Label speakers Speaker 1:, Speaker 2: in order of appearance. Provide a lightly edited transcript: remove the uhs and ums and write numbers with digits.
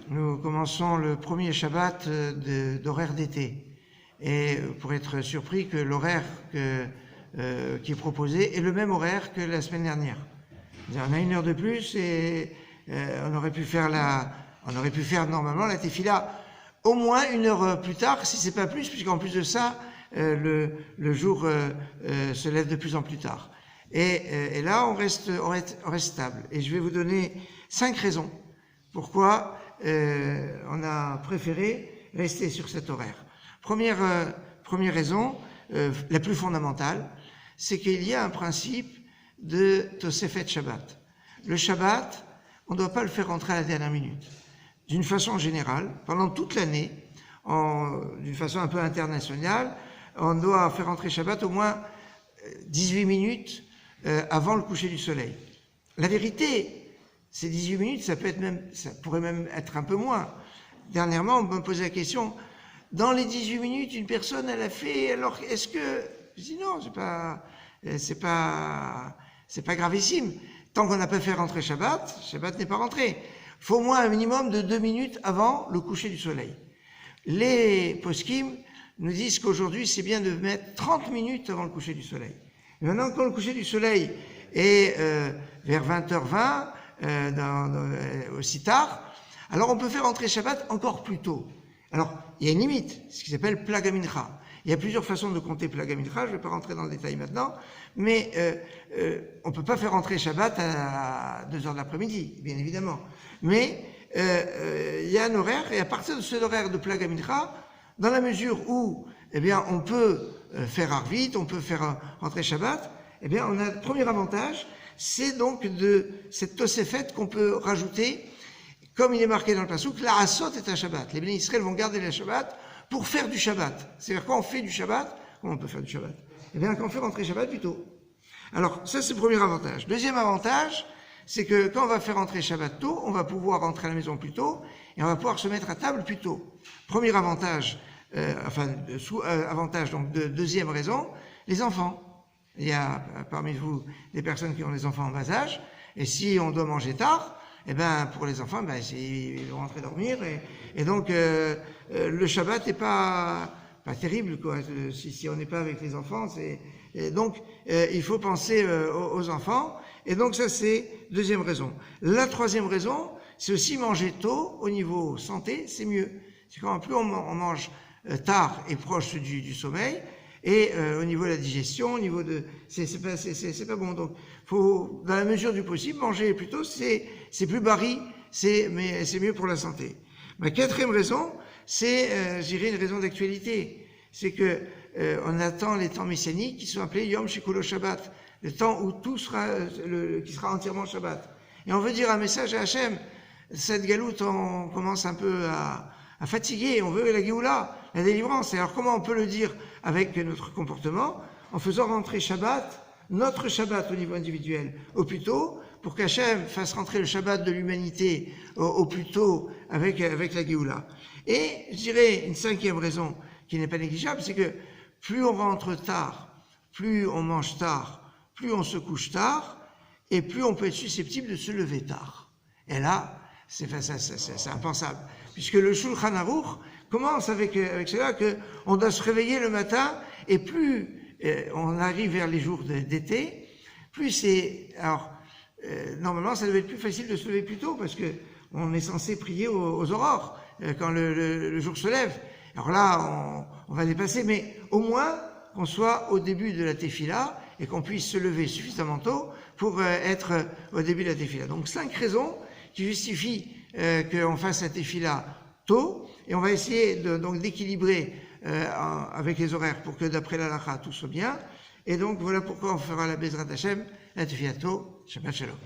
Speaker 1: Nous commençons le premier Shabbat d'horaire d'été. Et pour être surpris que l'horaire qui est proposé est le même horaire que la semaine dernière. On a une heure de plus et on aurait pu faire normalement la tefila au moins une heure plus tard, si c'est pas plus, puisqu'en plus de ça, le jour se lève de plus en plus tard. Et là, on reste stable. Et je vais vous donner 5 raisons pourquoi on a préféré rester sur cet horaire. Première raison, la plus fondamentale, c'est qu'il y a un principe de Tosefet Shabbat. Le Shabbat, on ne doit pas le faire rentrer à la dernière minute. D'une façon générale, pendant toute l'année, d'une façon un peu internationale, on doit faire rentrer Shabbat au moins 18 minutes avant le coucher du soleil. La vérité, ces 18 minutes, ça pourrait même être un peu moins. Dernièrement, on me posait la question, dans les 18 minutes, une personne, elle a fait, alors est-ce que... Je dis non, c'est pas gravissime. Tant qu'on n'a pas fait rentrer Shabbat n'est pas rentré. Il faut au moins un minimum de 2 minutes avant le coucher du soleil. Les poskim nous disent qu'aujourd'hui, c'est bien de mettre 30 minutes avant le coucher du soleil. Et maintenant, quand le coucher du soleil est vers 20h20, aussi tard, alors on peut faire entrer Shabbat encore plus tôt. Alors, il y a une limite, ce qui s'appelle Plaga Mincha. Il y a plusieurs façons de compter Plaga Mincha, je ne vais pas rentrer dans le détail maintenant, mais on ne peut pas faire entrer Shabbat à 2h de l'après-midi, bien évidemment. Mais il y a un horaire, et à partir de cet horaire de Plaga Mincha, dans la mesure où on peut faire Arvit, on peut faire rentrer Shabbat, on a le premier avantage, c'est donc de cette Tosefet qu'on peut rajouter, comme il est marqué dans le Passouk, la Asot est un Shabbat. Les bénis Israël vont garder le Shabbat pour faire du Shabbat. C'est-à-dire quand on fait du Shabbat, comment on peut faire du Shabbat? Quand on fait rentrer Shabbat plus tôt. Alors ça c'est le premier avantage. Deuxième avantage, c'est que quand on va faire rentrer Shabbat tôt, on va pouvoir rentrer à la maison plus tôt et on va pouvoir se mettre à table plus tôt. Premier avantage, avantage donc de deuxième raison, les enfants. Il y a parmi vous des personnes qui ont des enfants en bas âge, et si on doit manger tard, pour les enfants, ils vont rentrer dormir, et donc le Shabbat n'est pas terrible, quoi. Si on n'est pas avec les enfants, donc il faut penser aux enfants, et donc ça c'est deuxième raison. La troisième raison, c'est aussi manger tôt au niveau santé, c'est mieux. C'est quand plus on mange tard et proche du sommeil. Et au niveau de la digestion, au niveau de... C'est pas bon. Donc, faut, dans la mesure du possible, manger plus tôt, c'est plus baril, mais c'est mieux pour la santé. Ma quatrième raison, c'est, je dirais, une raison d'actualité. C'est que on attend les temps messianiques qui sont appelés Yom Shekulo Shabbat, le temps où tout sera, qui sera entièrement Shabbat. Et on veut dire un message à Hachem. Cette galoute, on commence un peu à fatiguer, on veut la Géoula, la délivrance. Et alors comment on peut le dire avec notre comportement? En faisant rentrer Shabbat, notre Shabbat au niveau individuel, au plus tôt, pour qu'Hachem fasse rentrer le Shabbat de l'humanité au plus tôt avec la Géoula. Et je dirais une cinquième raison qui n'est pas négligeable, c'est que plus on rentre tard, plus on mange tard, plus on se couche tard, et plus on peut être susceptible de se lever tard. Et là, c'est impensable. Puisque le Shulchan Aruch commence avec cela qu'on doit se réveiller le matin, et plus on arrive vers les jours d'été, plus c'est... Alors, normalement, ça devait être plus facile de se lever plus tôt, parce que on est censé prier aux aurores, quand le jour se lève. Alors là, on va dépasser, mais au moins qu'on soit au début de la tefila, et qu'on puisse se lever suffisamment tôt pour être au début de la tefila. Donc 5 raisons qui justifient qu'on fasse la tefila tôt, et on va essayer donc d'équilibrer avec les horaires pour que d'après la halakha tout soit bien. Et donc voilà pourquoi on fera la Bezrat Hashem, la tefila tôt. Shabbat Shalom.